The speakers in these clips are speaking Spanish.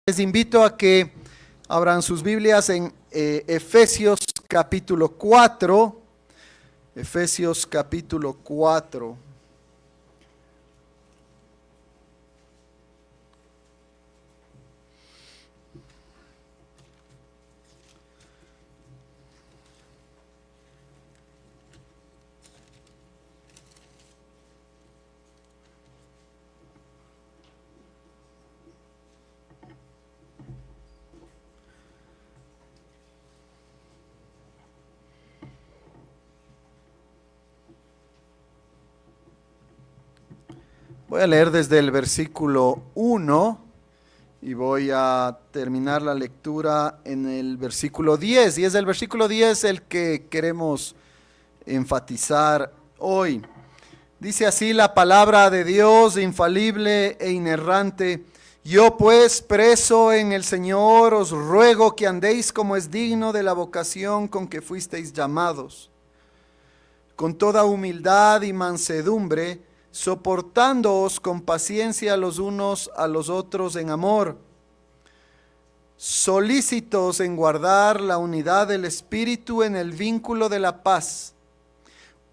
Les invito a que abran sus Biblias en Efesios capítulo 4. Efesios capítulo 4. Voy a leer desde el versículo 1 y voy a terminar la lectura en el versículo 10. Y es el versículo 10 el que queremos enfatizar hoy. Dice así la palabra de Dios, infalible e inerrante: yo pues, preso en el Señor, os ruego que andéis como es digno de la vocación con que fuisteis llamados, con toda humildad y mansedumbre, soportándoos con paciencia los unos a los otros en amor, solícitos en guardar la unidad del Espíritu en el vínculo de la paz.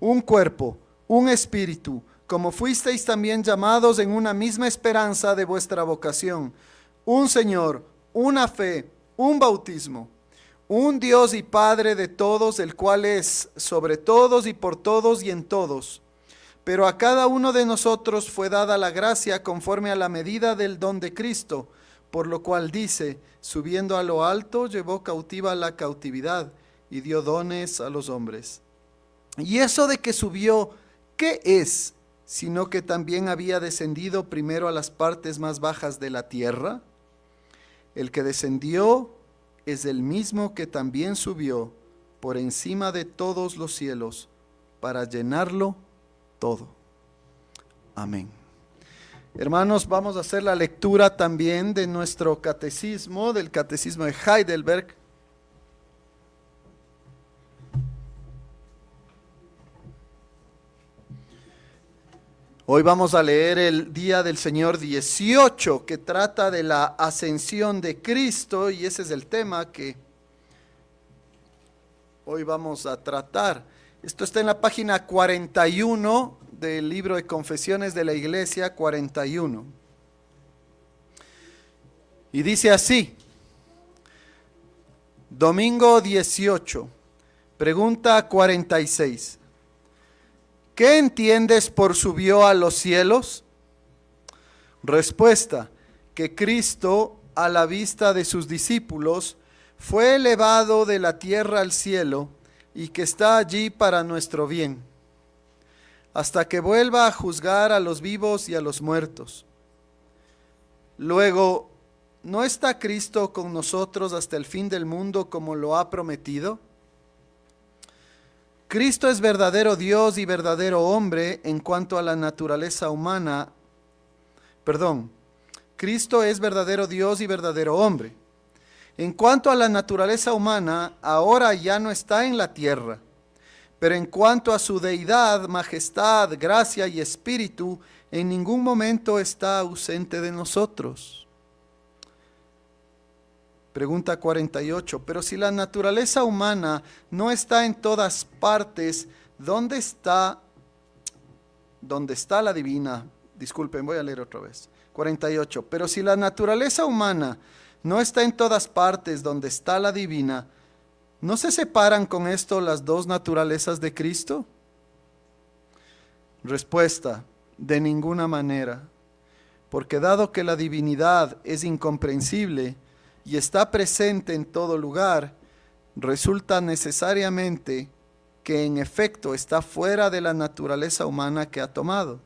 Un cuerpo, un espíritu, como fuisteis también llamados en una misma esperanza de vuestra vocación. Un Señor, una fe, un bautismo, un Dios y Padre de todos, el cual es sobre todos y por todos y en todos. Pero a cada uno de nosotros fue dada la gracia conforme a la medida del don de Cristo, por lo cual dice: subiendo a lo alto, llevó cautiva la cautividad y dio dones a los hombres. Y eso de que subió, ¿qué es? Sino que también había descendido primero a las partes más bajas de la tierra. El que descendió es el mismo que también subió por encima de todos los cielos para llenarlo todo. Amén. Hermanos, vamos a hacer la lectura también de nuestro catecismo, del catecismo de Heidelberg. Hoy vamos a leer el Día del Señor 18, que trata de la ascensión de Cristo, y ese es el tema que hoy vamos a tratar. Esto está en la página 41 del libro de Confesiones de la Iglesia, 41. Y dice así: domingo 18, pregunta 46. ¿Qué entiendes por subió a los cielos? Respuesta: que Cristo, a la vista de sus discípulos, fue elevado de la tierra al cielo y que está allí para nuestro bien, hasta que vuelva a juzgar a los vivos y a los muertos. Luego, ¿no está Cristo con nosotros hasta el fin del mundo como lo ha prometido? Cristo es verdadero Dios y verdadero hombre en cuanto a la naturaleza humana. Cristo es verdadero Dios y verdadero hombre. En cuanto a la naturaleza humana, ahora ya no está en la tierra, pero en cuanto a su deidad, majestad, gracia y espíritu, en ningún momento está ausente de nosotros. Pregunta 48. Pero si la naturaleza humana no está en todas partes, ¿dónde está la divina? Disculpen, voy a leer otra vez. 48. Pero si la naturaleza humana no está en todas partes donde está la divina, ¿no se separan con esto las dos naturalezas de Cristo? Respuesta: de ninguna manera, porque dado que la divinidad es incomprensible y está presente en todo lugar, resulta necesariamente que en efecto está fuera de la naturaleza humana que ha tomado.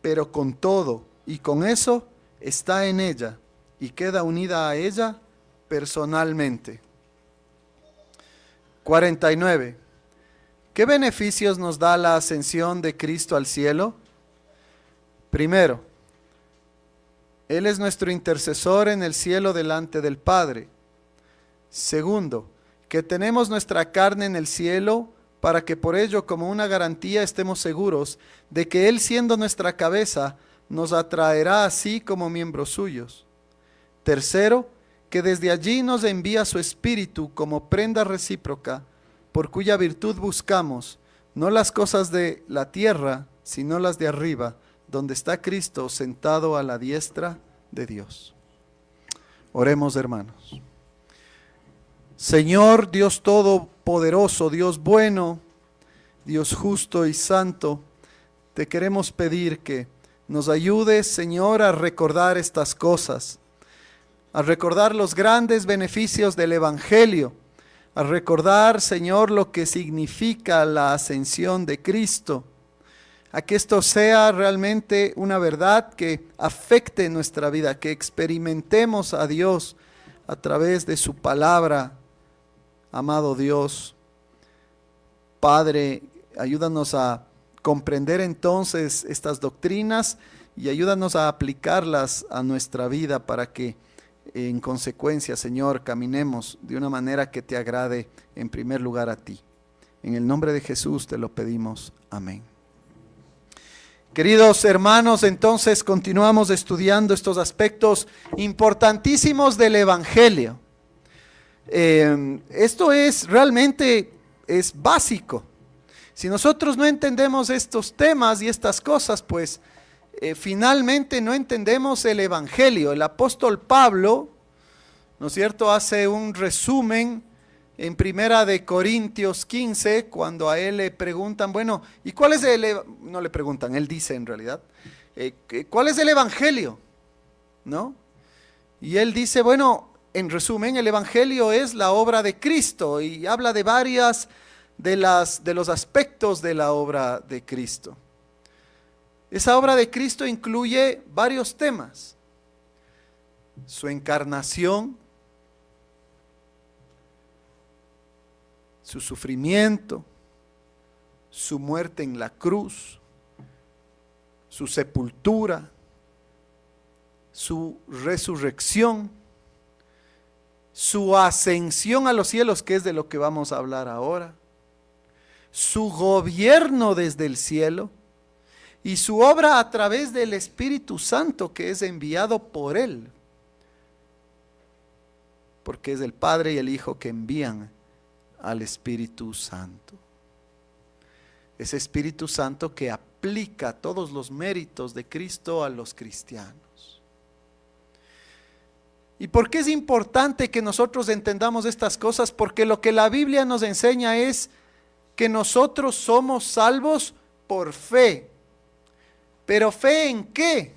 Pero con todo y con eso está en ella y queda unida a ella personalmente. 49. ¿Qué beneficios nos da la ascensión de Cristo al cielo? Primero, Él es nuestro intercesor en el cielo delante del Padre. Segundo, que tenemos nuestra carne en el cielo para que por ello, como una garantía, estemos seguros de que Él, siendo nuestra cabeza, nos atraerá así como miembros suyos. Tercero, que desde allí nos envía su Espíritu como prenda recíproca, por cuya virtud buscamos, no las cosas de la tierra, sino las de arriba, donde está Cristo sentado a la diestra de Dios. Oremos, hermanos. Señor Dios Todopoderoso, Dios bueno, Dios justo y santo, te queremos pedir que nos ayudes, Señor, a recordar estas cosas, a recordar los grandes beneficios del Evangelio, a recordar, Señor, lo que significa la ascensión de Cristo, a que esto sea realmente una verdad que afecte nuestra vida, que experimentemos a Dios a través de su palabra. Amado Dios, Padre, ayúdanos a comprender entonces estas doctrinas y ayúdanos a aplicarlas a nuestra vida para que en consecuencia, Señor, caminemos de una manera que te agrade en primer lugar a ti. En el nombre de Jesús te lo pedimos. Amén. Queridos hermanos, entonces continuamos estudiando estos aspectos importantísimos del Evangelio. Esto es realmente básico. Si nosotros no entendemos estos temas y estas cosas, pues finalmente no entendemos el Evangelio. El apóstol Pablo, ¿no es cierto?, hace un resumen en Primera de Corintios 15, cuando a él le preguntan, bueno, ¿y cuál es no le preguntan, él dice en realidad, ¿cuál es el Evangelio? ¿No? Y él dice, bueno, en resumen, el Evangelio es la obra de Cristo, y habla de varias de los aspectos de la obra de Cristo. Esa obra de Cristo incluye varios temas: su encarnación, su sufrimiento, su muerte en la cruz, su sepultura, su resurrección, su ascensión a los cielos, que es de lo que vamos a hablar ahora, su gobierno desde el cielo y su obra a través del Espíritu Santo, que es enviado por Él, porque es el Padre y el Hijo que envían al Espíritu Santo. Ese Espíritu Santo que aplica todos los méritos de Cristo a los cristianos. ¿Y por qué es importante que nosotros entendamos estas cosas? Porque lo que la Biblia nos enseña es que nosotros somos salvos por fe. ¿Pero fe en qué?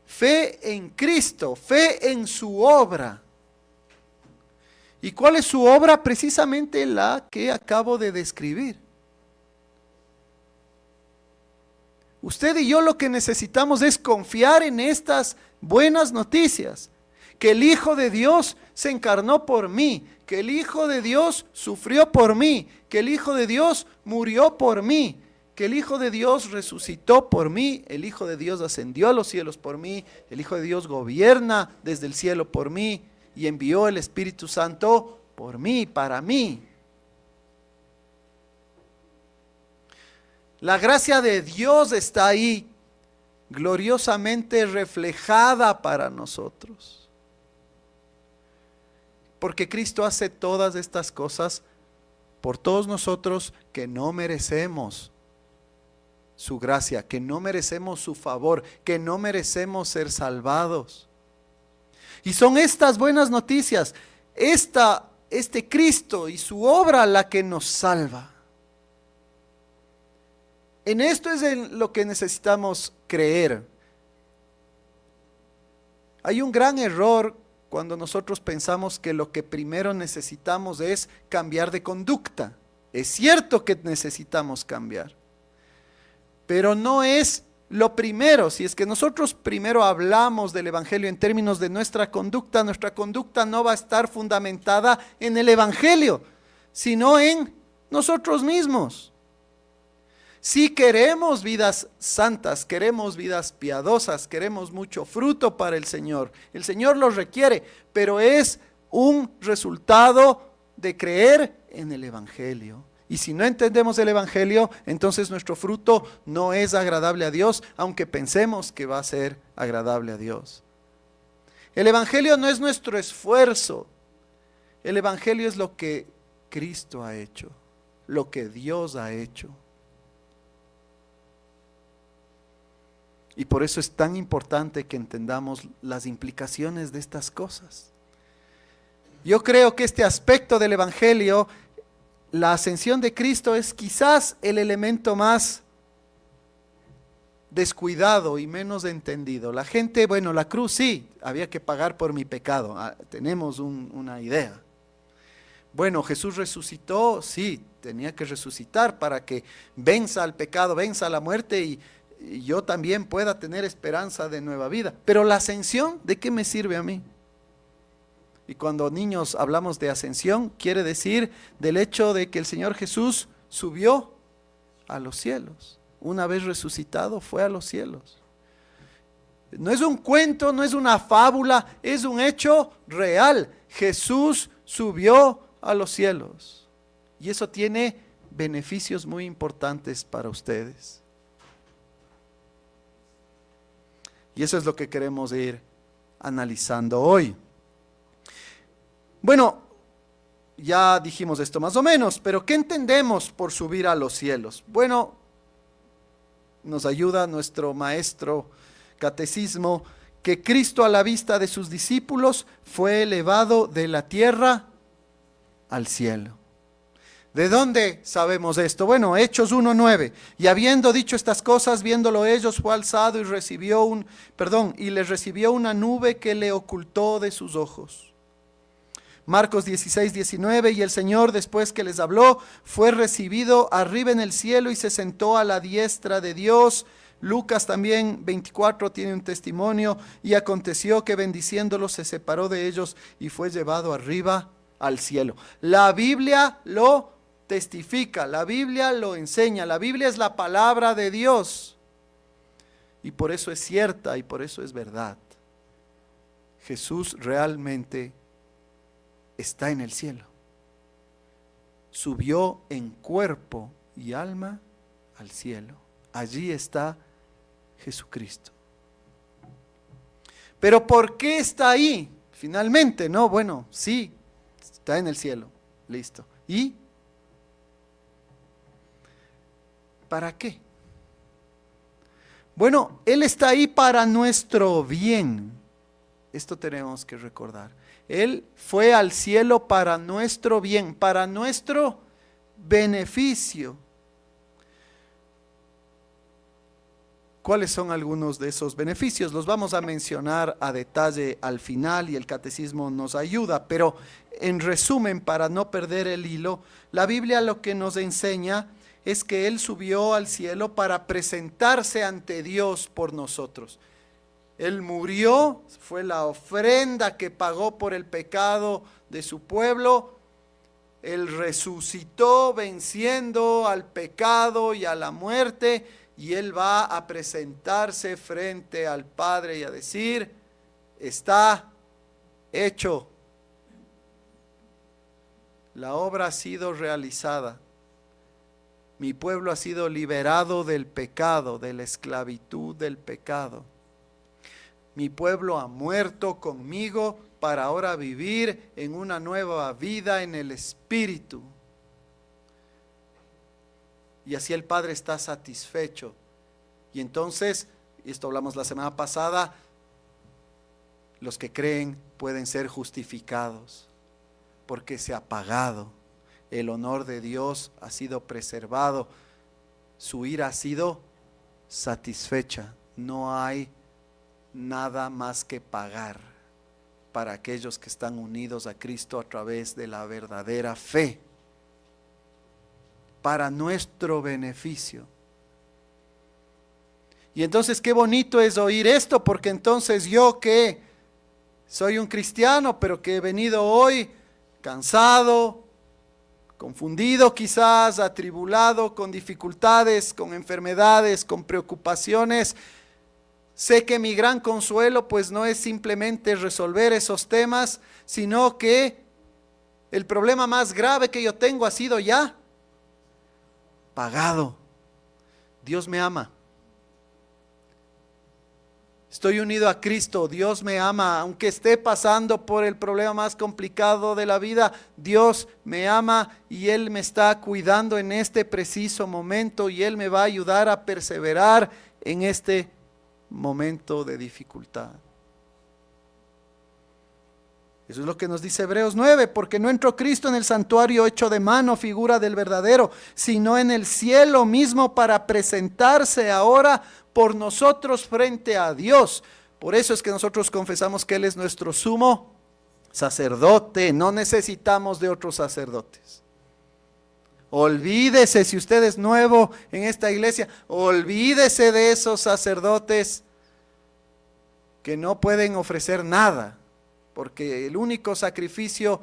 Fe en Cristo, fe en su obra. ¿Y cuál es su obra? Precisamente la que acabo de describir. Usted y yo lo que necesitamos es confiar en estas buenas noticias, que el Hijo de Dios se encarnó por mí, que el Hijo de Dios sufrió por mí, que el Hijo de Dios murió por mí, que el Hijo de Dios resucitó por mí, el Hijo de Dios ascendió a los cielos por mí, el Hijo de Dios gobierna desde el cielo por mí y envió el Espíritu Santo por mí, para mí. La gracia de Dios está ahí, gloriosamente reflejada para nosotros. Porque Cristo hace todas estas cosas por todos nosotros que no merecemos su gracia, que no merecemos su favor, que no merecemos ser salvados. Y son estas buenas noticias, este Cristo y su obra la que nos salva. En esto es en lo que necesitamos creer. Hay un gran error cuando nosotros pensamos que lo que primero necesitamos es cambiar de conducta. Es cierto que necesitamos cambiar, pero no es lo primero. Si es que nosotros primero hablamos del Evangelio en términos de nuestra conducta no va a estar fundamentada en el Evangelio, sino en nosotros mismos. Si queremos vidas santas, queremos vidas piadosas, queremos mucho fruto para el Señor lo requiere, pero es un resultado de creer en el Evangelio. Y si no entendemos el Evangelio, entonces nuestro fruto no es agradable a Dios, aunque pensemos que va a ser agradable a Dios. El Evangelio no es nuestro esfuerzo. El Evangelio es lo que Cristo ha hecho, lo que Dios ha hecho. Y por eso es tan importante que entendamos las implicaciones de estas cosas. Yo creo que este aspecto del Evangelio, la ascensión de Cristo, es quizás el elemento más descuidado y menos entendido. La gente, bueno, la cruz sí, había que pagar por mi pecado. Tenemos una idea. Bueno, Jesús resucitó, sí, tenía que resucitar para que venza al pecado, venza a la muerte y yo también pueda tener esperanza de nueva vida. Pero la ascensión, ¿de qué me sirve a mí? Y cuando niños hablamos de ascensión, quiere decir del hecho de que el Señor Jesús subió a los cielos. Una vez resucitado, fue a los cielos. No es un cuento, no es una fábula, es un hecho real. Jesús subió a los cielos. Y eso tiene beneficios muy importantes para ustedes. Y eso es lo que queremos ir analizando hoy. Bueno, ya dijimos esto más o menos, pero ¿qué entendemos por subir a los cielos? Bueno, nos ayuda nuestro maestro catecismo, que Cristo a la vista de sus discípulos fue elevado de la tierra al cielo. ¿De dónde sabemos esto? Bueno, Hechos 1:9. Y habiendo dicho estas cosas, viéndolo ellos, fue alzado y les recibió una nube que le ocultó de sus ojos. Marcos 16:19. Y el Señor, después que les habló, fue recibido arriba en el cielo y se sentó a la diestra de Dios. Lucas también 24 tiene un testimonio. Y aconteció que bendiciéndolos se separó de ellos y fue llevado arriba al cielo. La Biblia lo testifica, la Biblia lo enseña, la Biblia es la palabra de Dios. Y por eso es cierta y por eso es verdad. Jesús realmente está en el cielo. Subió en cuerpo y alma al cielo. Allí está Jesucristo. Pero ¿por qué está ahí? Finalmente, no, bueno, sí, está en el cielo, listo. ¿Y para qué? Bueno, Él está ahí para nuestro bien. Esto tenemos que recordar. Él fue al cielo para nuestro bien, para nuestro beneficio. ¿Cuáles son algunos de esos beneficios? Los vamos a mencionar a detalle al final y el catecismo nos ayuda, pero en resumen, para no perder el hilo, la Biblia lo que nos enseña es que Él subió al cielo para presentarse ante Dios por nosotros. Él murió, fue la ofrenda que pagó por el pecado de su pueblo. Él resucitó venciendo al pecado y a la muerte. Y Él va a presentarse frente al Padre y a decir, está hecho. La obra ha sido realizada. Mi pueblo ha sido liberado del pecado, de la esclavitud del pecado. Mi pueblo ha muerto conmigo para ahora vivir en una nueva vida en el Espíritu. Y así el Padre está satisfecho. Y entonces, esto hablamos la semana pasada, los que creen pueden ser justificados porque se ha pagado. El honor de Dios ha sido preservado. Su ira ha sido satisfecha. No hay nada más que pagar para aquellos que están unidos a Cristo a través de la verdadera fe. Para nuestro beneficio. Y entonces qué bonito es oír esto, porque entonces yo que soy un cristiano, pero que he venido hoy cansado, confundido quizás, atribulado, con dificultades, con enfermedades, con preocupaciones, sé que mi gran consuelo pues no es simplemente resolver esos temas, sino que el problema más grave que yo tengo ha sido ya pagado. Dios me ama. Estoy unido a Cristo, Dios me ama, aunque esté pasando por el problema más complicado de la vida, Dios me ama y Él me está cuidando en este preciso momento y Él me va a ayudar a perseverar en este momento de dificultad. Eso es lo que nos dice Hebreos 9, porque no entró Cristo en el santuario hecho de mano, figura del verdadero, sino en el cielo mismo para presentarse ahora por nosotros frente a Dios. Por eso es que nosotros confesamos que Él es nuestro sumo sacerdote, no necesitamos de otros sacerdotes. Olvídese, si usted es nuevo en esta iglesia, olvídese de esos sacerdotes que no pueden ofrecer nada. Porque el único sacrificio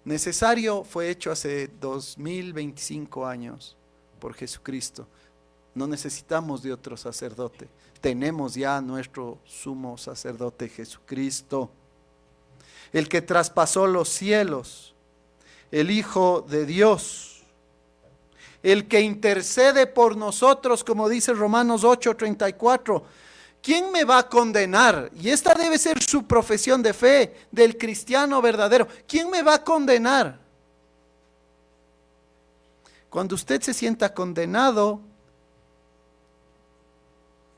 necesario fue hecho hace 2025 años por Jesucristo. No necesitamos de otro sacerdote. Tenemos ya nuestro sumo sacerdote Jesucristo. El que traspasó los cielos. El Hijo de Dios. El que intercede por nosotros, como dice Romanos 8:34. ¿Quién me va a condenar? Y esta debe ser su profesión de fe del cristiano verdadero. ¿Quién me va a condenar? Cuando usted se sienta condenado,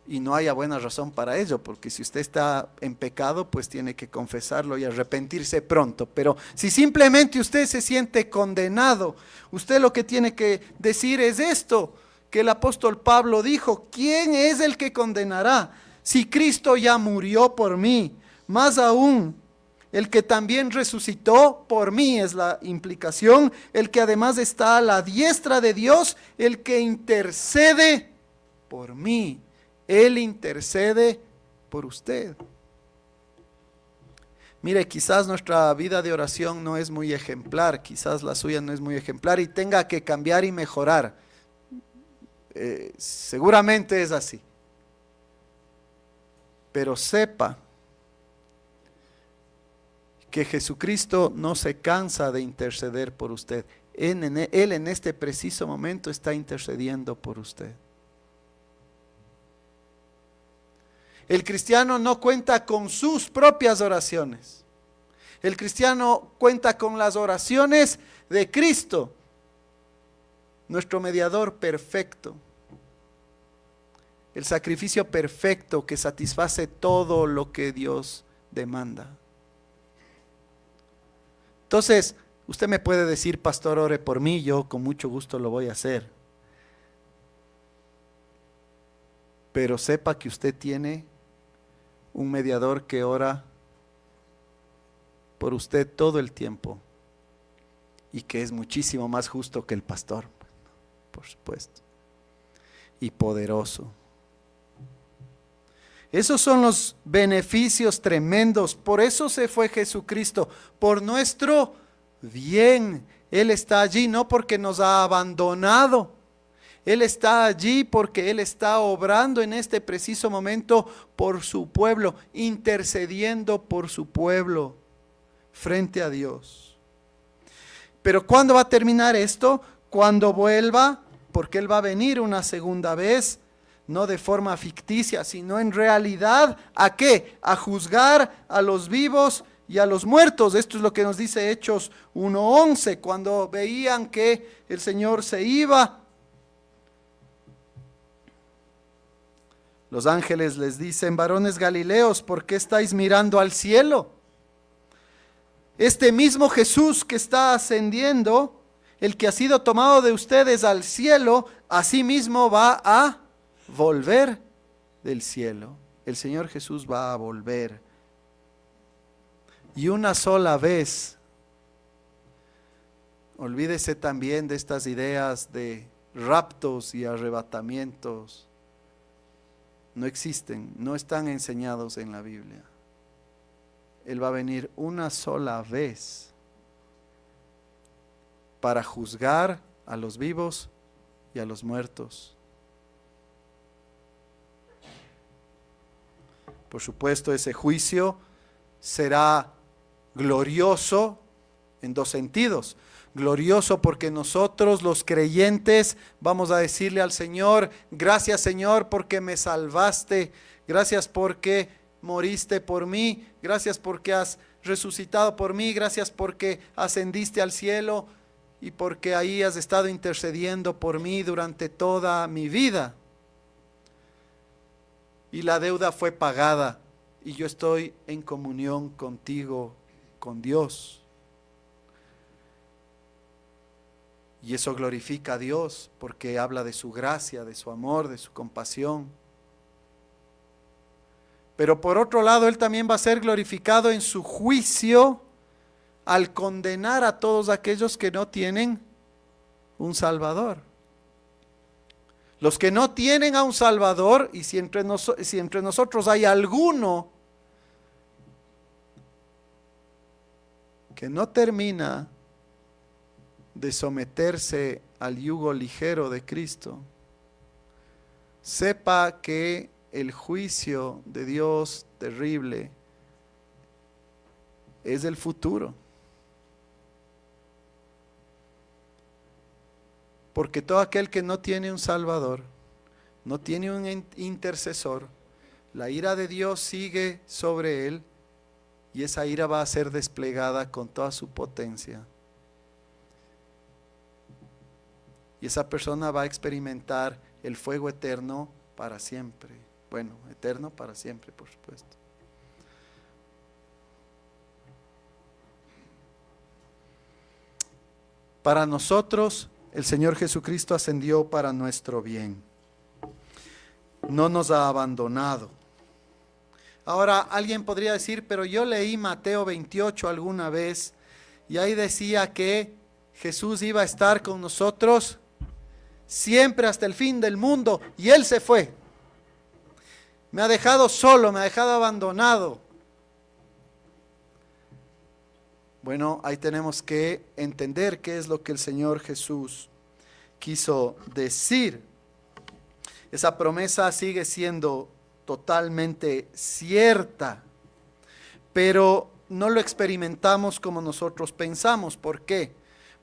y no haya buena razón para ello, porque si usted está en pecado, pues tiene que confesarlo y arrepentirse pronto. Pero si simplemente usted se siente condenado, usted lo que tiene que decir es esto, que el apóstol Pablo dijo: ¿quién es el que condenará? Si Cristo ya murió por mí, más aún, el que también resucitó por mí, es la implicación, el que además está a la diestra de Dios, el que intercede por mí. Él intercede por usted. Mire, quizás nuestra vida de oración no es muy ejemplar, quizás la suya no es muy ejemplar y tenga que cambiar y mejorar. Seguramente es así. Pero sepa que Jesucristo no se cansa de interceder por usted. Él en este preciso momento está intercediendo por usted. El cristiano no cuenta con sus propias oraciones. El cristiano cuenta con las oraciones de Cristo, nuestro mediador perfecto. El sacrificio perfecto que satisface todo lo que Dios demanda. Entonces, usted me puede decir: pastor, ore por mí, yo con mucho gusto lo voy a hacer. Pero sepa que usted tiene un mediador que ora por usted todo el tiempo y que es muchísimo más justo que el pastor, por supuesto, y poderoso. Esos son los beneficios tremendos. Por eso se fue Jesucristo, por nuestro bien. Él está allí no porque nos ha abandonado. Él está allí porque Él está obrando en este preciso momento por su pueblo, intercediendo por su pueblo frente a Dios. Pero ¿cuándo va a terminar esto? Cuando vuelva, porque Él va a venir una segunda vez. No de forma ficticia, sino en realidad, ¿a qué? A juzgar a los vivos y a los muertos. Esto es lo que nos dice Hechos 1:11, cuando veían que el Señor se iba. Los ángeles les dicen: varones galileos, ¿por qué estáis mirando al cielo? Este mismo Jesús que está ascendiendo, el que ha sido tomado de ustedes al cielo, asimismo va a volver del cielo. El Señor Jesús va a volver. Y una sola vez. Olvídese también de estas ideas de raptos y arrebatamientos. No existen, no están enseñados en la Biblia. Él va a venir una sola vez para juzgar a los vivos y a los muertos. Por supuesto, ese juicio será glorioso en dos sentidos. Glorioso porque nosotros los creyentes vamos a decirle al Señor: gracias Señor porque me salvaste, gracias porque moriste por mí, gracias porque has resucitado por mí, gracias porque ascendiste al cielo y porque ahí has estado intercediendo por mí durante toda mi vida. Y la deuda fue pagada y yo estoy en comunión contigo, con Dios. Y eso glorifica a Dios porque habla de su gracia, de su amor, de su compasión. Pero por otro lado, Él también va a ser glorificado en su juicio al condenar a todos aquellos que no tienen un Salvador. Los que no tienen a un Salvador, y si entre nosotros hay alguno que no termina de someterse al yugo ligero de Cristo, sepa que el juicio de Dios terrible es el futuro. Porque todo aquel que no tiene un Salvador, no tiene un intercesor, la ira de Dios sigue sobre él y esa ira va a ser desplegada con toda su potencia. Y esa persona va a experimentar el fuego eterno para siempre. Bueno, eterno para siempre, por supuesto. Para nosotros, el Señor Jesucristo ascendió para nuestro bien. No nos ha abandonado. Ahora, alguien podría decir, pero yo leí Mateo 28 alguna vez y ahí decía que Jesús iba a estar con nosotros siempre hasta el fin del mundo y Él se fue. Me ha dejado solo, me ha dejado abandonado. Bueno, ahí tenemos que entender qué es lo que el Señor Jesús quiso decir. Esa promesa sigue siendo totalmente cierta, pero no lo experimentamos como nosotros pensamos. ¿Por qué?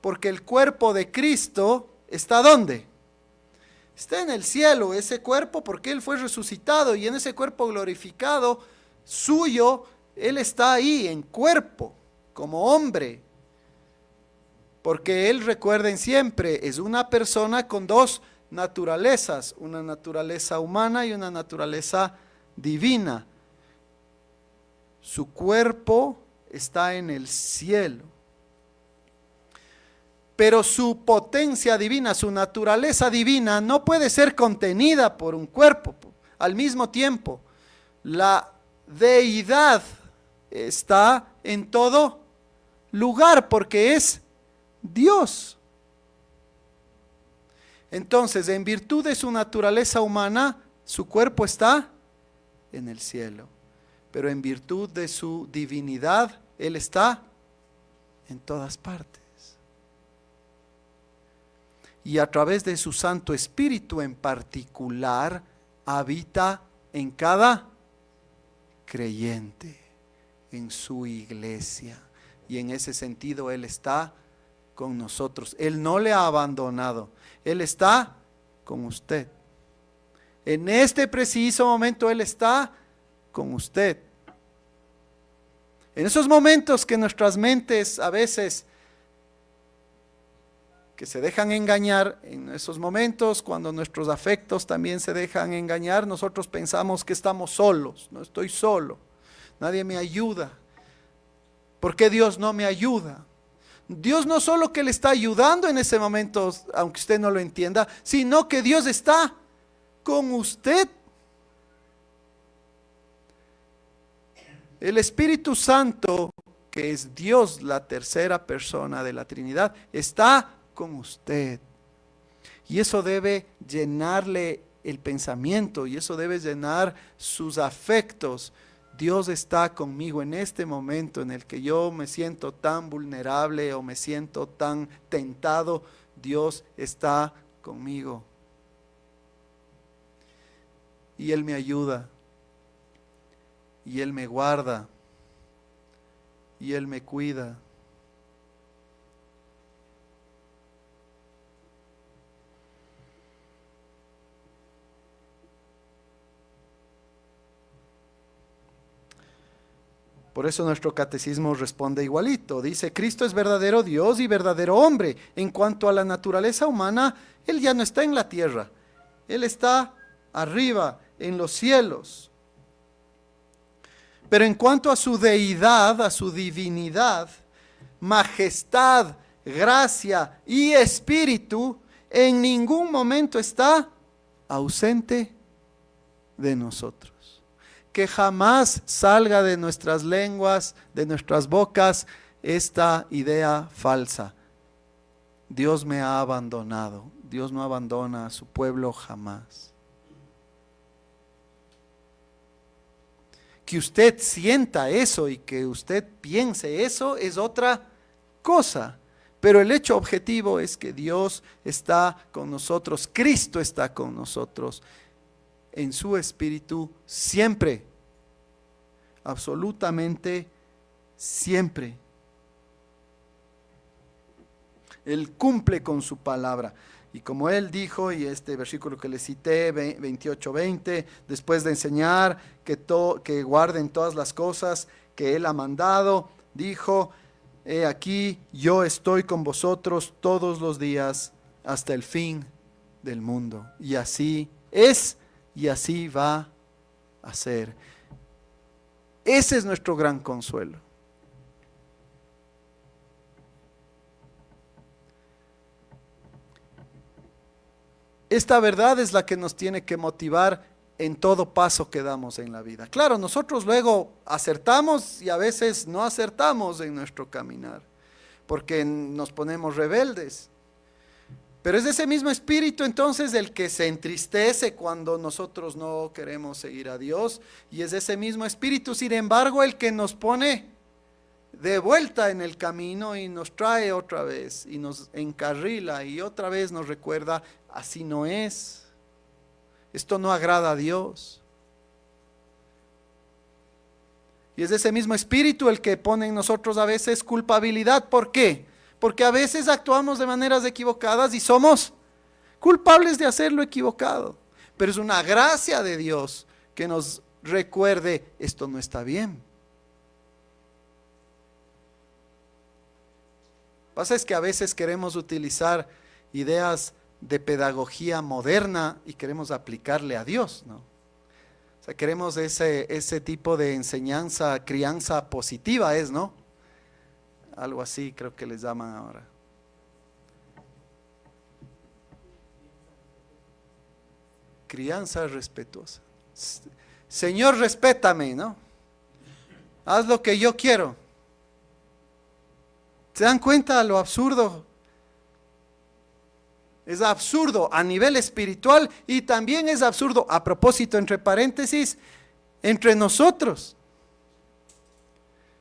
Porque el cuerpo de Cristo está ¿dónde? Está en el cielo, ese cuerpo, porque Él fue resucitado y en ese cuerpo glorificado suyo, Él está ahí en cuerpo, como hombre. Porque Él, recuerden siempre, es una persona con dos naturalezas, una naturaleza humana y una naturaleza divina. Su cuerpo está en el cielo. Pero su potencia divina, su naturaleza divina no puede ser contenida por un cuerpo. Al mismo tiempo, la deidad está en todo lugar porque es Dios. Entonces, en virtud de su naturaleza humana, su cuerpo está en el cielo. Pero en virtud de su divinidad, Él está en todas partes. Y a través de su Santo Espíritu en particular, habita en cada creyente, en su iglesia. Y en ese sentido Él está con nosotros. Él no le ha abandonado. Él está con usted. En este preciso momento Él está con usted. En esos momentos que nuestras mentes a veces que se dejan engañar, en esos momentos cuando nuestros afectos también se dejan engañar, nosotros pensamos que estamos solos. No estoy solo, nadie me ayuda. ¿Por qué Dios no me ayuda? Dios no solo que le está ayudando en ese momento, aunque usted no lo entienda, sino que Dios está con usted. El Espíritu Santo, que es Dios, la tercera persona de la Trinidad, está con usted. Y eso debe llenarle el pensamiento y eso debe llenar sus afectos. Dios está conmigo en este momento en el que yo me siento tan vulnerable o me siento tan tentado. Dios está conmigo. Y Él me ayuda. Y Él me guarda. Y Él me cuida. Por eso nuestro catecismo responde igualito. Dice, Cristo es verdadero Dios y verdadero hombre. En cuanto a la naturaleza humana, Él ya no está en la tierra. Él está arriba, en los cielos. Pero en cuanto a su deidad, a su divinidad, majestad, gracia y espíritu, en ningún momento está ausente de nosotros. Que jamás salga de nuestras lenguas, de nuestras bocas, esta idea falsa. Dios me ha abandonado. Dios no abandona a su pueblo jamás. Que usted sienta eso y que usted piense eso es otra cosa. Pero el hecho objetivo es que Dios está con nosotros, Cristo está con nosotros en su espíritu siempre, absolutamente siempre. Él cumple con su palabra. Y como Él dijo, y este versículo que le cité, 28:20, después de enseñar que guarden todas las cosas que Él ha mandado, dijo, he aquí, yo estoy con vosotros todos los días hasta el fin del mundo. Y así es, y así va a ser. Ese es nuestro gran consuelo. Esta verdad es la que nos tiene que motivar en todo paso que damos en la vida. Claro, nosotros luego acertamos y a veces no acertamos en nuestro caminar, porque nos ponemos rebeldes. Pero es ese mismo espíritu entonces el que se entristece cuando nosotros no queremos seguir a Dios, y es ese mismo espíritu, sin embargo, el que nos pone de vuelta en el camino y nos trae otra vez y nos encarrila y otra vez nos recuerda, así no es, esto no agrada a Dios. Y es ese mismo espíritu el que pone en nosotros a veces culpabilidad. ¿Por qué? Porque a veces actuamos de maneras equivocadas y somos culpables de hacerlo equivocado. Pero es una gracia de Dios que nos recuerde, esto no está bien. Pasa es que a veces queremos utilizar ideas de pedagogía moderna y queremos aplicarle a Dios, ¿no? O sea, queremos ese tipo de enseñanza, crianza positiva ¿no? Algo así creo que les llaman ahora. Crianza respetuosa. Señor, respétame, ¿no? Haz lo que yo quiero. ¿Se dan cuenta de lo absurdo? Es absurdo a nivel espiritual y también es absurdo, a propósito, entre paréntesis, entre nosotros.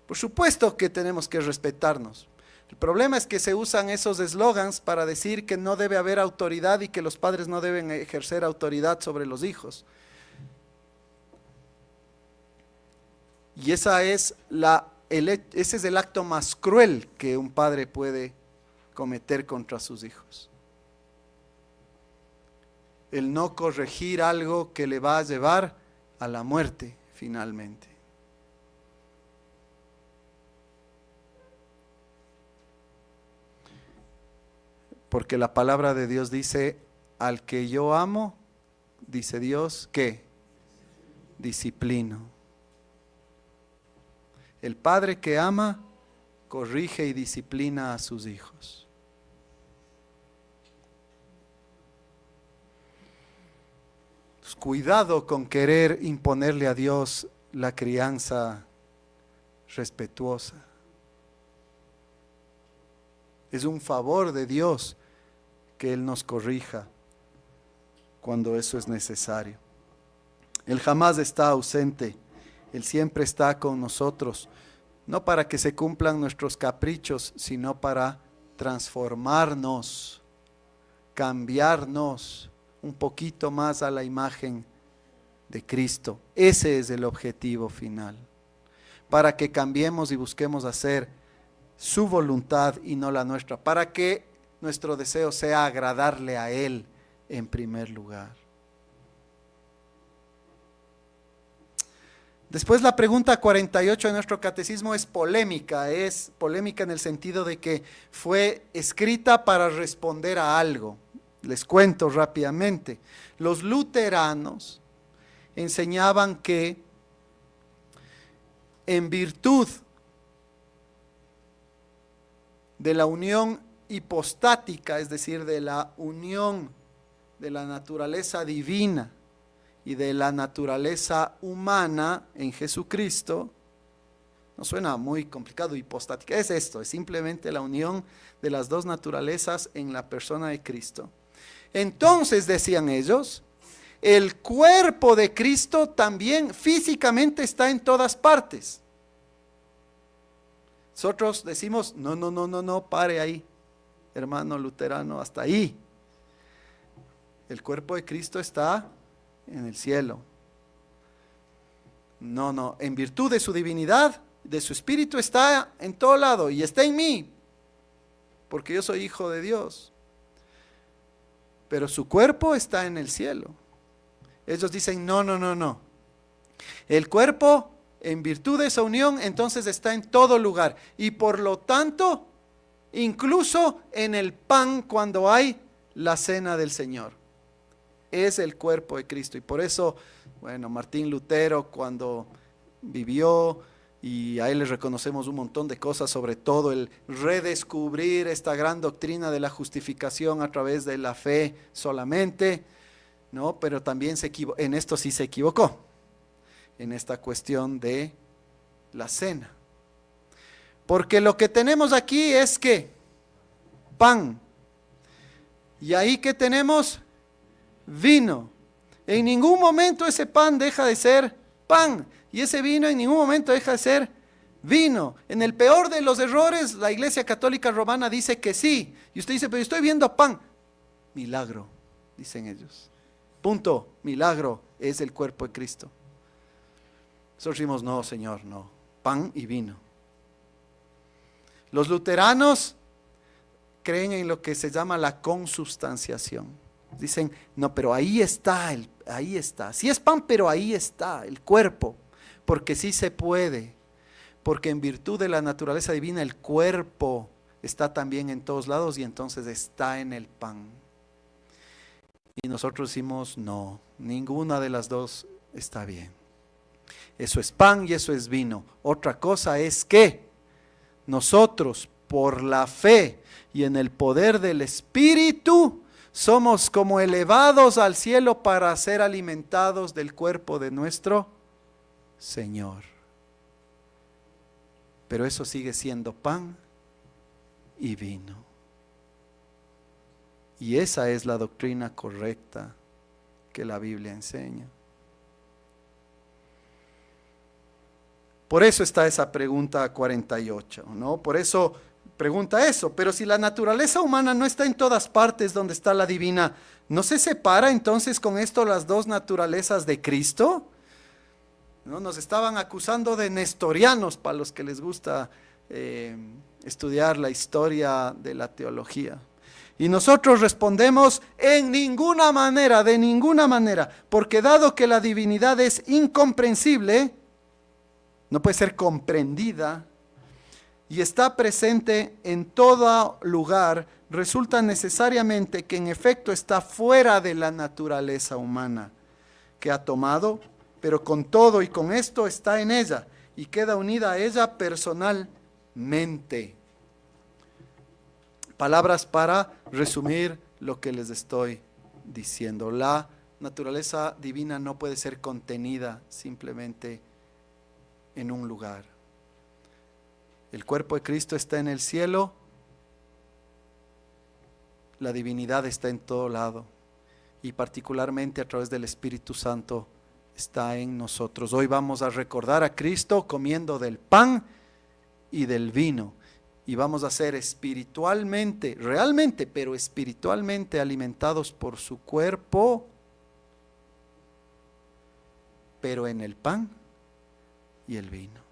Por supuesto que tenemos que respetarnos. El problema es que se usan esos eslogans para decir que no debe haber autoridad y que los padres no deben ejercer autoridad sobre los hijos. Y ese es el acto más cruel que un padre puede cometer contra sus hijos. El no corregir algo que le va a llevar a la muerte finalmente. Porque la palabra de Dios dice, al que yo amo, dice Dios, ¿qué? Disciplino. El padre que ama, corrige y disciplina a sus hijos. Pues cuidado con querer imponerle a Dios la crianza respetuosa. Es un favor de Dios que Él nos corrija cuando eso es necesario. Él jamás está ausente, Él siempre está con nosotros, no para que se cumplan nuestros caprichos, sino para transformarnos, cambiarnos un poquito más a la imagen de Cristo. Ese es el objetivo final, para que cambiemos y busquemos hacer su voluntad y no la nuestra, para que nuestro deseo sea agradarle a Él en primer lugar. Después la pregunta 48 de nuestro catecismo es polémica en el sentido de que fue escrita para responder a algo. Les cuento rápidamente. Los luteranos enseñaban que en virtud de la unión hipostática, es decir, de la unión de la naturaleza divina y de la naturaleza humana en Jesucristo, no suena muy complicado, hipostática, es esto, es simplemente la unión de las dos naturalezas en la persona de Cristo. Entonces, decían ellos, el cuerpo de Cristo también físicamente está en todas partes. Nosotros decimos, no, pare ahí, hermano luterano, hasta ahí. El cuerpo de Cristo está en el cielo. No, en virtud de su divinidad, de su espíritu, está en todo lado y está en mí, porque yo soy hijo de Dios. Pero su cuerpo está en el cielo. Ellos dicen, no. El cuerpo, en virtud de esa unión, entonces está en todo lugar. Y por lo tanto, incluso en el pan cuando hay la cena del Señor. Es el cuerpo de Cristo. Y por eso, bueno, Martín Lutero cuando vivió, y a él le reconocemos un montón de cosas, sobre todo el redescubrir esta gran doctrina de la justificación a través de la fe solamente, ¿no? Pero también en esto sí se equivocó, en esta cuestión de la cena. Porque lo que tenemos aquí es que pan, y ahí que tenemos vino. En ningún momento ese pan deja de ser pan, y ese vino en ningún momento deja de ser vino. En el peor de los errores, la Iglesia Católica Romana dice que sí, y usted dice, pero estoy viendo pan. Milagro, dicen ellos. Punto, milagro, es el cuerpo de Cristo. Nosotros decimos, no, Señor, no, pan y vino. Los luteranos creen en lo que se llama la consubstanciación. Dicen, no, pero ahí está, ahí está. Sí es pan, pero ahí está el cuerpo, porque sí se puede, porque en virtud de la naturaleza divina el cuerpo está también en todos lados y entonces está en el pan. Y nosotros decimos, no, ninguna de las dos está bien. Eso es pan y eso es vino. Otra cosa es que nosotros, por la fe y en el poder del Espíritu, somos como elevados al cielo para ser alimentados del cuerpo de nuestro Señor. Pero eso sigue siendo pan y vino. Y esa es la doctrina correcta que la Biblia enseña. Por eso está esa pregunta 48, ¿no? Por eso pregunta eso, pero si la naturaleza humana no está en todas partes donde está la divina, ¿no se separa entonces con esto las dos naturalezas de Cristo? ¿No? Nos estaban acusando de nestorianos, para los que les gusta estudiar la historia de la teología. Y nosotros respondemos, en ninguna manera, de ninguna manera, porque dado que la divinidad es incomprensible, no puede ser comprendida, y está presente en todo lugar, resulta necesariamente que en efecto está fuera de la naturaleza humana que ha tomado, pero con todo y con esto está en ella y queda unida a ella personalmente. Palabras para resumir lo que les estoy diciendo. La naturaleza divina no puede ser contenida simplemente en un lugar. El cuerpo de Cristo está en el cielo, la divinidad está en todo lado y particularmente a través del Espíritu Santo está en nosotros. Hoy vamos a recordar a Cristo comiendo del pan y del vino y vamos a ser espiritualmente, realmente, pero espiritualmente alimentados por su cuerpo, pero en el pan y el vino.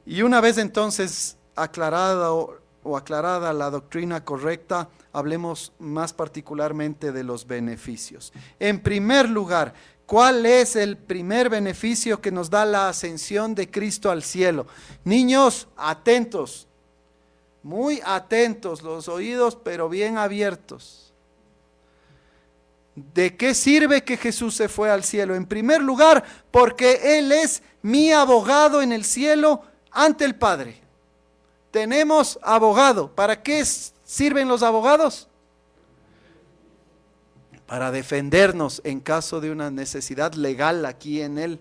Y una vez entonces aclarado o aclarada la doctrina correcta, hablemos más particularmente de los beneficios. En primer lugar, ¿cuál es el primer beneficio que nos da la ascensión de Cristo al cielo? Niños, atentos, muy atentos, los oídos pero bien abiertos. ¿De qué sirve que Jesús se fue al cielo? En primer lugar, porque Él es mi abogado en el cielo ante el Padre. Tenemos abogado. ¿Para qué sirven los abogados? Para defendernos en caso de una necesidad legal aquí en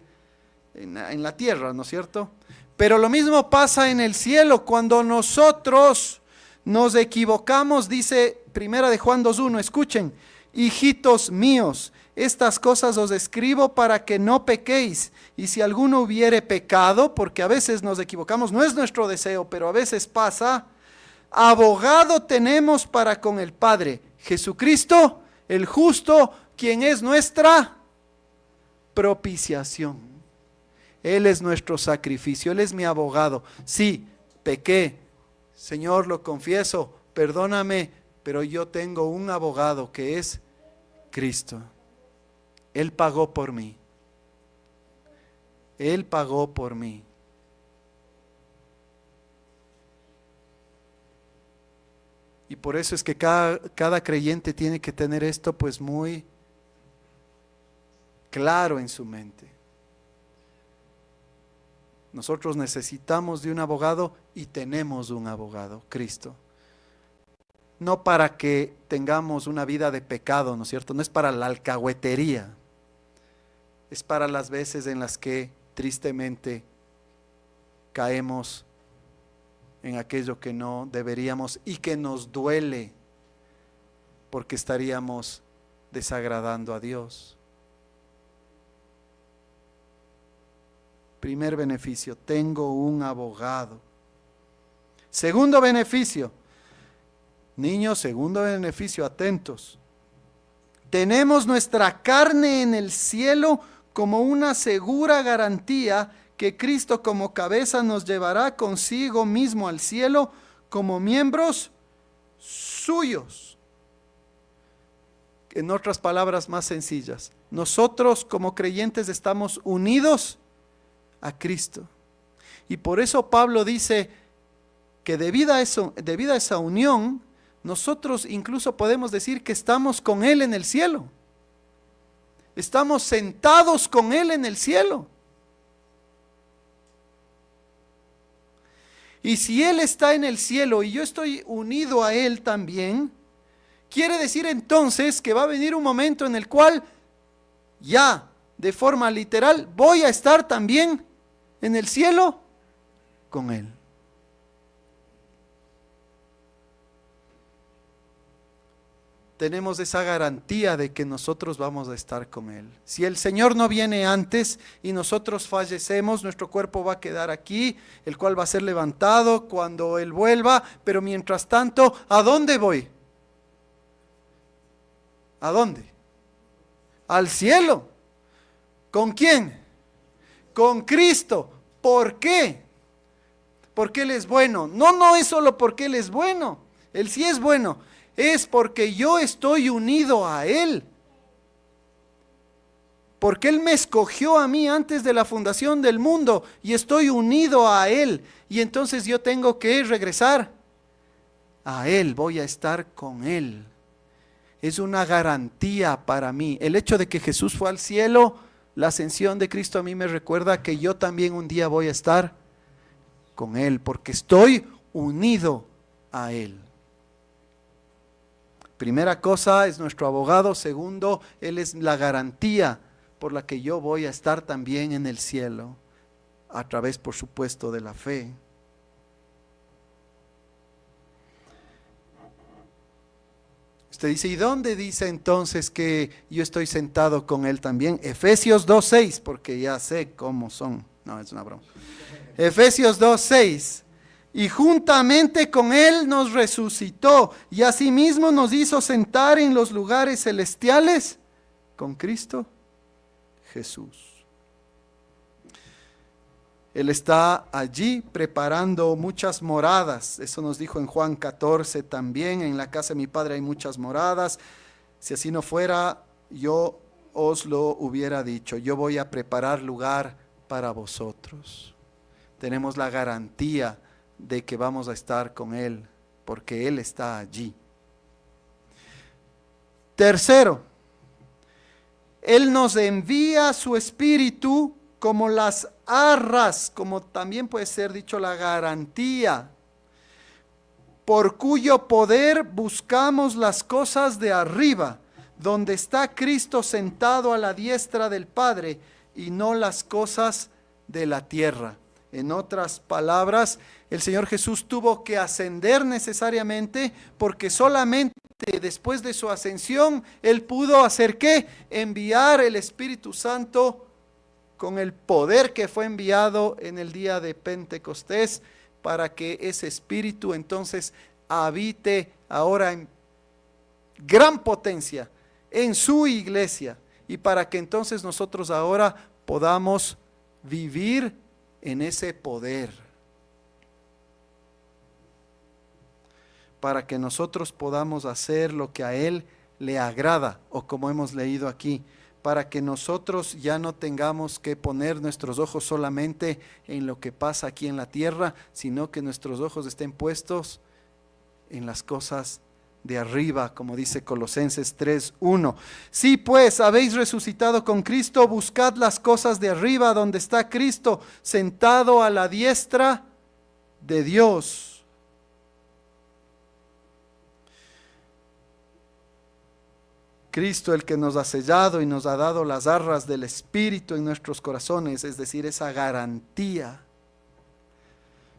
la tierra, ¿no es cierto? Pero lo mismo pasa en el cielo. Cuando nosotros nos equivocamos, dice 1 de Juan 2:1, escuchen: hijitos míos, estas cosas os escribo para que no pequéis. Y si alguno hubiere pecado, porque a veces nos equivocamos, no es nuestro deseo, pero a veces pasa, abogado tenemos para con el Padre, Jesucristo, el justo, quien es nuestra propiciación. Él es nuestro sacrificio, Él es mi abogado. Sí, pequé, Señor, lo confieso, perdóname, pero yo tengo un abogado que es Cristo. Él pagó por mí. Él pagó por mí. Y por eso es que cada creyente tiene que tener esto pues muy claro en su mente. Nosotros necesitamos de un abogado y tenemos un abogado, Cristo. No para que tengamos una vida de pecado, ¿no es cierto? No es para la alcahuetería. Es para las veces en las que tristemente caemos en aquello que no deberíamos y que nos duele porque estaríamos desagradando a Dios. Primer beneficio, tengo un abogado. Segundo beneficio, niños, segundo beneficio, atentos. Tenemos nuestra carne en el cielo como una segura garantía que Cristo como cabeza nos llevará consigo mismo al cielo como miembros suyos. En otras palabras más sencillas, nosotros como creyentes estamos unidos a Cristo. Y por eso Pablo dice que debido a esa unión, nosotros incluso podemos decir que estamos con Él en el cielo. Estamos sentados con Él en el cielo. Y si Él está en el cielo y yo estoy unido a Él también, quiere decir entonces que va a venir un momento en el cual ya de forma literal voy a estar también en el cielo con Él. Tenemos esa garantía de que nosotros vamos a estar con Él. Si el Señor no viene antes y nosotros fallecemos, nuestro cuerpo va a quedar aquí, el cual va a ser levantado cuando Él vuelva, pero mientras tanto, ¿a dónde voy? ¿A dónde? Al cielo. ¿Con quién? Con Cristo. ¿Por qué? Porque Él es bueno. No es solo porque Él es bueno. Él sí es bueno. Es porque yo estoy unido a Él. Porque Él me escogió a mí antes de la fundación del mundo y estoy unido a Él. Y entonces yo tengo que regresar a Él, voy a estar con Él. Es una garantía para mí. El hecho de que Jesús fue al cielo, la ascensión de Cristo a mí me recuerda que yo también un día voy a estar con Él, porque estoy unido a Él. Primera cosa, es nuestro abogado. Segundo, Él es la garantía por la que yo voy a estar también en el cielo, a través, por supuesto, de la fe. Usted dice, ¿y dónde dice entonces que yo estoy sentado con Él también? Efesios 2:6, porque ya sé cómo son. No, es una broma. Efesios 2:6. Y juntamente con Él nos resucitó y asimismo nos hizo sentar en los lugares celestiales con Cristo Jesús. Él está allí preparando muchas moradas. Eso nos dijo en Juan 14 también. En la casa de mi Padre hay muchas moradas. Si así no fuera, yo os lo hubiera dicho. Yo voy a preparar lugar para vosotros. Tenemos la garantía de que vamos a estar con Él, porque Él está allí. Tercero, Él nos envía su Espíritu como las arras, como también puede ser dicho la garantía, por cuyo poder buscamos las cosas de arriba, donde está Cristo sentado a la diestra del Padre, y no las cosas de la tierra. En otras palabras, el Señor Jesús tuvo que ascender necesariamente, porque solamente después de su ascensión, Él pudo hacer ¿qué? Enviar el Espíritu Santo con el poder que fue enviado en el día de Pentecostés, para que ese Espíritu entonces habite ahora en gran potencia en su iglesia, y para que entonces nosotros ahora podamos vivir en ese poder, para que nosotros podamos hacer lo que a Él le agrada, o como hemos leído aquí, para que nosotros ya no tengamos que poner nuestros ojos solamente en lo que pasa aquí en la tierra, sino que nuestros ojos estén puestos en las cosas de arriba, como dice Colosenses 3:1. Si pues habéis resucitado con Cristo, buscad las cosas de arriba, donde está Cristo sentado a la diestra de Dios. Cristo, el que nos ha sellado y nos ha dado las arras del Espíritu en nuestros corazones, es decir, esa garantía.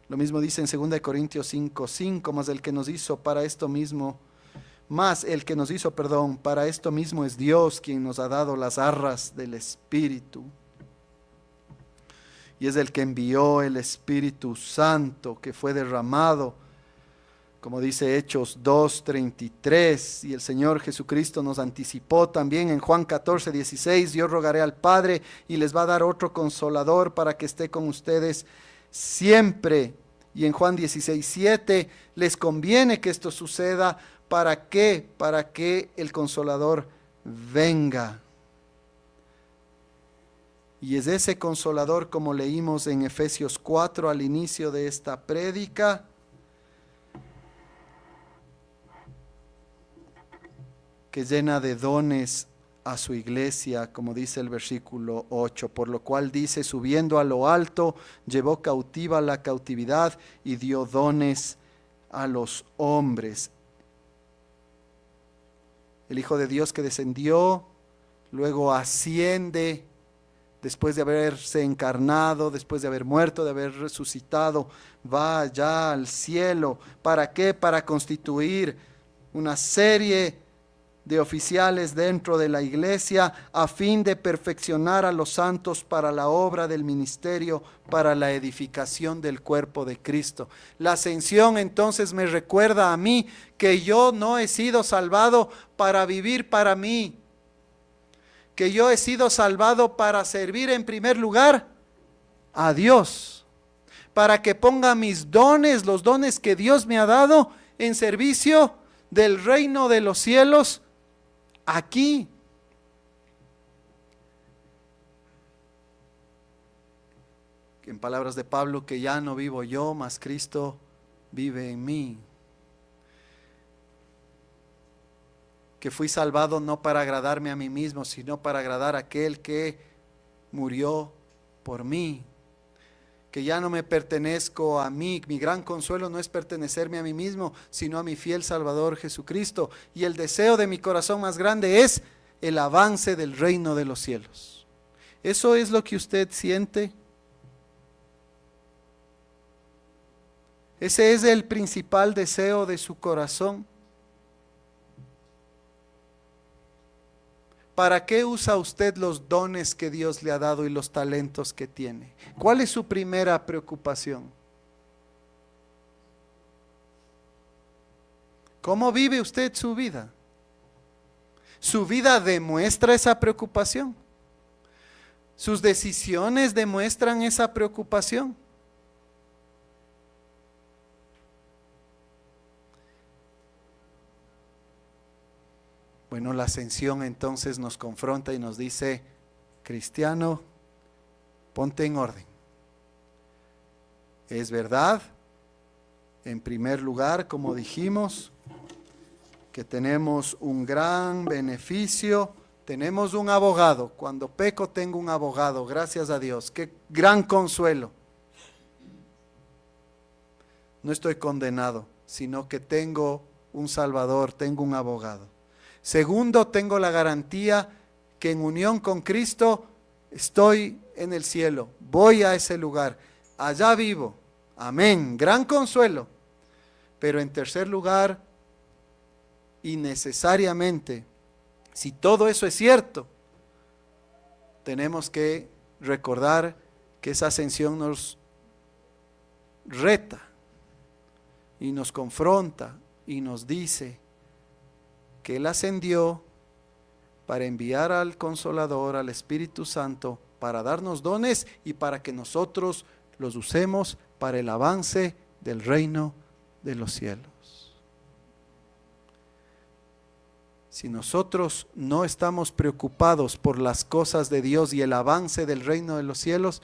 Lo mismo dice en 2 Corintios 5:5, más el que nos hizo para esto mismo, para esto mismo es Dios quien nos ha dado las arras del Espíritu. Y es el que envió el Espíritu Santo, que fue derramado, como dice Hechos 2:33, y el Señor Jesucristo nos anticipó también en Juan 14:16, yo rogaré al Padre y les va a dar otro consolador para que esté con ustedes siempre. Y en Juan 16:7, les conviene que esto suceda. ¿Para qué? Para que el consolador venga. Y es ese consolador, como leímos en Efesios 4 al inicio de esta prédica, que llena de dones a su iglesia, como dice el versículo 8, por lo cual dice, subiendo a lo alto, llevó cautiva la cautividad y dio dones a los hombres. El Hijo de Dios que descendió, luego asciende, después de haberse encarnado, después de haber muerto, de haber resucitado, va allá al cielo. ¿Para qué? Para constituir una serie de oficiales dentro de la iglesia, a fin de perfeccionar a los santos para la obra del ministerio, para la edificación del cuerpo de Cristo. La ascensión entonces me recuerda a mí que yo no he sido salvado para vivir para mí, que yo he sido salvado para servir en primer lugar a Dios, para que ponga mis dones, los dones que Dios me ha dado, en servicio del reino de los cielos aquí. En palabras de Pablo, que ya no vivo yo, mas Cristo vive en mí. Que fui salvado no para agradarme a mí mismo, sino para agradar a aquel que murió por mí. Que ya no me pertenezco a mí, mi gran consuelo no es pertenecerme a mí mismo, sino a mi fiel Salvador Jesucristo. Y el deseo de mi corazón más grande es el avance del reino de los cielos. ¿Eso es lo que usted siente? ¿Ese es el principal deseo de su corazón? ¿Para qué usa usted los dones que Dios le ha dado y los talentos que tiene? ¿Cuál es su primera preocupación? ¿Cómo vive usted su vida? ¿Su vida demuestra esa preocupación? ¿Sus decisiones demuestran esa preocupación? Bueno, la ascensión entonces nos confronta y nos dice: cristiano, ponte en orden. Es verdad, en primer lugar, como dijimos, que tenemos un gran beneficio, tenemos un abogado. Cuando peco tengo un abogado, gracias a Dios, qué gran consuelo. No estoy condenado, sino que tengo un Salvador, tengo un abogado. Segundo, tengo la garantía que en unión con Cristo estoy en el cielo, voy a ese lugar, allá vivo. Amén, gran consuelo. Pero en tercer lugar, y necesariamente, si todo eso es cierto, tenemos que recordar que esa ascensión nos reta y nos confronta y nos dice que Él ascendió para enviar al Consolador, al Espíritu Santo, para darnos dones y para que nosotros los usemos para el avance del reino de los cielos. Si nosotros no estamos preocupados por las cosas de Dios y el avance del reino de los cielos,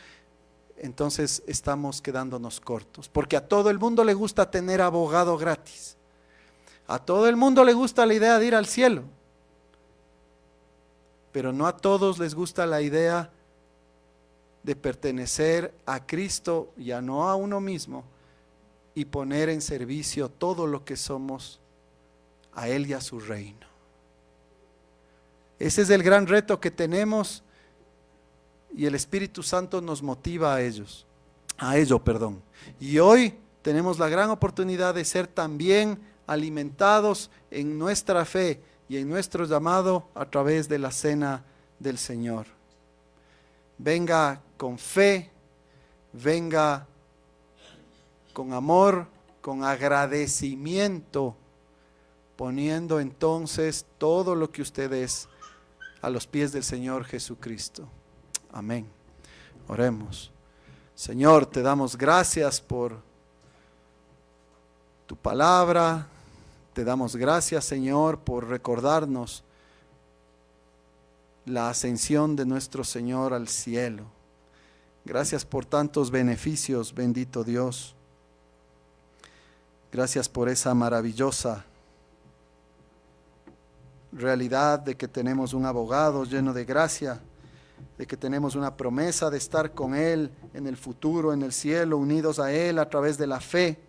entonces estamos quedándonos cortos, porque a todo el mundo le gusta tener abogado gratis. A todo el mundo le gusta la idea de ir al cielo, pero no a todos les gusta la idea de pertenecer a Cristo, ya no a uno mismo, y poner en servicio todo lo que somos a Él y a su reino. Ese es el gran reto que tenemos y el Espíritu Santo nos motiva a ello. Y hoy tenemos la gran oportunidad de ser también alimentados en nuestra fe y en nuestro llamado a través de la cena del Señor. Venga con fe, venga con amor, con agradecimiento, poniendo entonces todo lo que usted es a los pies del Señor Jesucristo. Amén. Oremos. Señor, te damos gracias por tu palabra. Te damos gracias, Señor, por recordarnos la ascensión de nuestro Señor al cielo. Gracias por tantos beneficios, bendito Dios. Gracias por esa maravillosa realidad de que tenemos un abogado lleno de gracia, de que tenemos una promesa de estar con Él en el futuro, en el cielo, unidos a Él a través de la fe.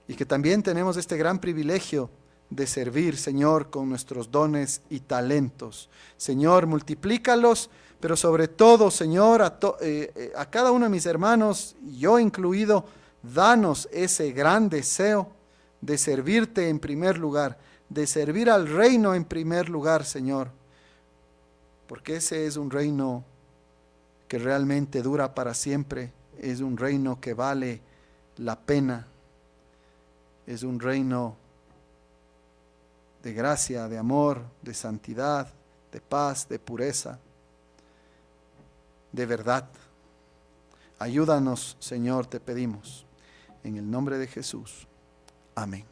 Y que también tenemos este gran privilegio de servir, Señor, con nuestros dones y talentos. Señor, multiplícalos, pero sobre todo, Señor, a cada uno de mis hermanos, yo incluido, danos ese gran deseo de servirte en primer lugar, de servir al reino en primer lugar, Señor, porque ese es un reino que realmente dura para siempre, es un reino que vale la pena, es un reino de gracia, de amor, de santidad, de paz, de pureza, de verdad. Ayúdanos, Señor, te pedimos, en el nombre de Jesús. Amén.